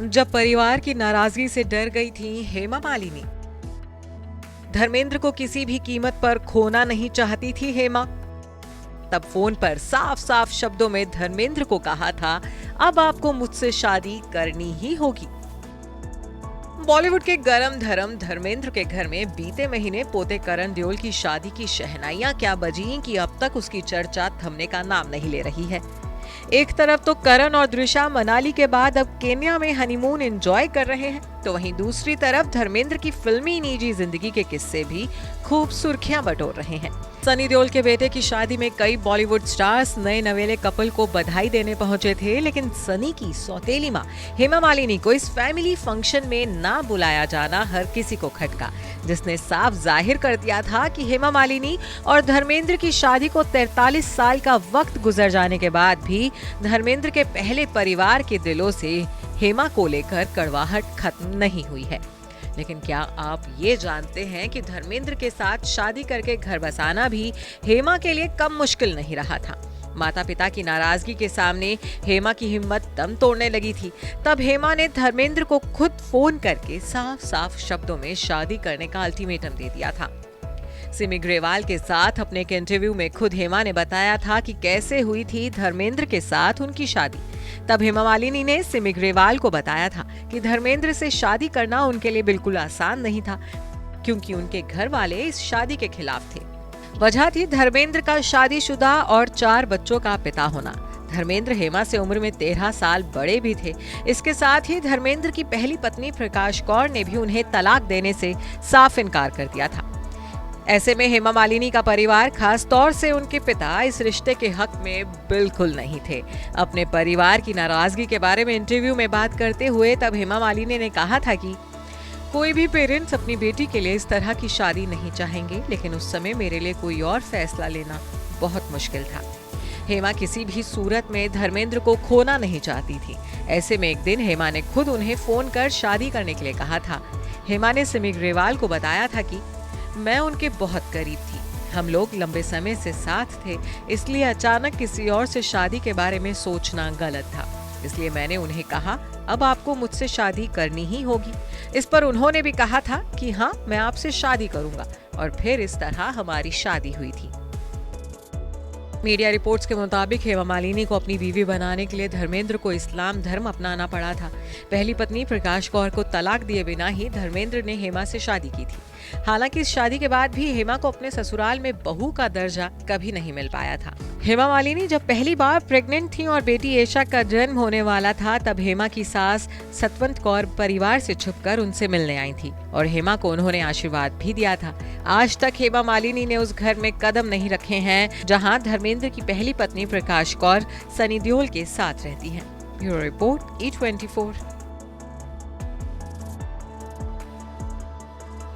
जब परिवार की नाराजगी से डर गई थी हेमा मालिनी। धर्मेंद्र को किसी भी कीमत पर खोना नहीं चाहती थी हेमा। तब फोन पर साफ साफ शब्दों में धर्मेंद्र को कहा था, अब आपको मुझसे शादी करनी ही होगी। बॉलीवुड के गरम धर्म धर्मेंद्र के घर में बीते महीने पोते करण देओल की शादी की शहनाइयां क्या बजी कि अब तक उसकी चर्चा थमने का नाम नहीं ले रही है। एक तरफ तो करण और दृशा मनाली के बाद अब केन्या में हनीमून एंजॉय कर रहे हैं, तो वहीं दूसरी तरफ धर्मेंद्र की फिल्मी निजी जिंदगी के किस्से भी खूब सुर्खियां बटोर रहे हैं। सनी देओल के बेटे की शादी में कई बॉलीवुड स्टार्स नए नवेले कपल को बधाई देने पहुंचे थे, लेकिन सनी की सौतेली मां हेमा मालिनी को इस फैमिली फंक्शन में ना बुलाया जाना हर किसी को खटका, जिसने साफ जाहिर कर दिया था कि हेमा मालिनी और धर्मेंद्र की शादी को 43 साल का वक्त गुजर जाने के बाद भी धर्मेंद्र के पहले परिवार के दिलों से हेमा को लेकर कड़वाहट खत्म नहीं हुई है। लेकिन क्या आप ये जानते हैं कि धर्मेंद्र के साथ शादी करके घर बसाना भी हेमा के लिए कम मुश्किल नहीं रहा था। माता पिता की नाराजगी के सामने हेमा की हिम्मत दम तोड़ने लगी थी। तब हेमा ने धर्मेंद्र को खुद फोन करके साफ साफ शब्दों में शादी करने का अल्टीमेटम दे दिया था। सिमी ग्रेवाल के साथ अपने एक इंटरव्यू में खुद हेमा ने बताया था कि कैसे हुई थी धर्मेंद्र के साथ उनकी शादी। तब हेमा मालिनी ने सिमी ग्रेवाल को बताया था कि धर्मेंद्र से शादी करना उनके लिए बिल्कुल आसान नहीं था, क्योंकि उनके घर वाले इस शादी के खिलाफ थे। वजह थी धर्मेंद्र का शादीशुदा और 4 बच्चों का पिता होना। धर्मेंद्र हेमा से उम्र में 13 साल बड़े भी थे। इसके साथ ही धर्मेंद्र की पहली पत्नी प्रकाश कौर ने भी उन्हें तलाक देने से साफ इनकार कर दिया था। ऐसे में हेमा मालिनी का परिवार, खास तौर से उनके पिता, इस रिश्ते के हक में बिल्कुल नहीं थे। अपने परिवार की नाराजगी के बारे में इंटरव्यू में बात करते हुए तब हेमा मालिनी ने कहा था कि कोई भी पेरेंट्स अपनी बेटी के लिए इस तरह की शादी नहीं चाहेंगे, लेकिन उस समय मेरे लिए कोई और फैसला लेना बहुत मुश्किल था। हेमा किसी भी सूरत में धर्मेंद्र को खोना नहीं चाहती थी। ऐसे में एक दिन हेमा ने खुद उन्हें फोन कर शादी करने के लिए कहा था। हेमा ने सिमी ग्रेवाल को बताया था कि मैं उनके बहुत करीब थी, हम लोग लंबे समय से साथ थे, इसलिए अचानक किसी और से शादी के बारे में सोचना गलत था। इसलिए मैंने उन्हें कहा, अब आपको मुझसे शादी करनी ही होगी। इस पर उन्होंने भी कहा था कि हाँ, मैं आपसे शादी करूंगा, और फिर इस तरह हमारी शादी हुई थी। मीडिया रिपोर्ट्स के मुताबिक हेमा मालिनी को अपनी बीवी बनाने के लिए धर्मेंद्र को इस्लाम धर्म अपनाना पड़ा था। पहली पत्नी प्रकाश कौर को तलाक दिए बिना ही धर्मेंद्र ने हेमा से शादी की थी। हालांकि इस शादी के बाद भी हेमा को अपने ससुराल में बहू का दर्जा कभी नहीं मिल पाया था। हेमा मालिनी जब पहली बार प्रेग्नेंट थी और बेटी ऐशा का जन्म होने वाला था, तब हेमा की सास सतवंत कौर परिवार से छुपकर उनसे मिलने आई थी और हेमा को उन्होंने आशीर्वाद भी दिया था। आज तक हेमा मालिनी ने उस घर में कदम नहीं रखे हैं जहां धर्मेंद्र की पहली पत्नी प्रकाश कौर सनी देओल के साथ रहती हैं। Bureau report E24।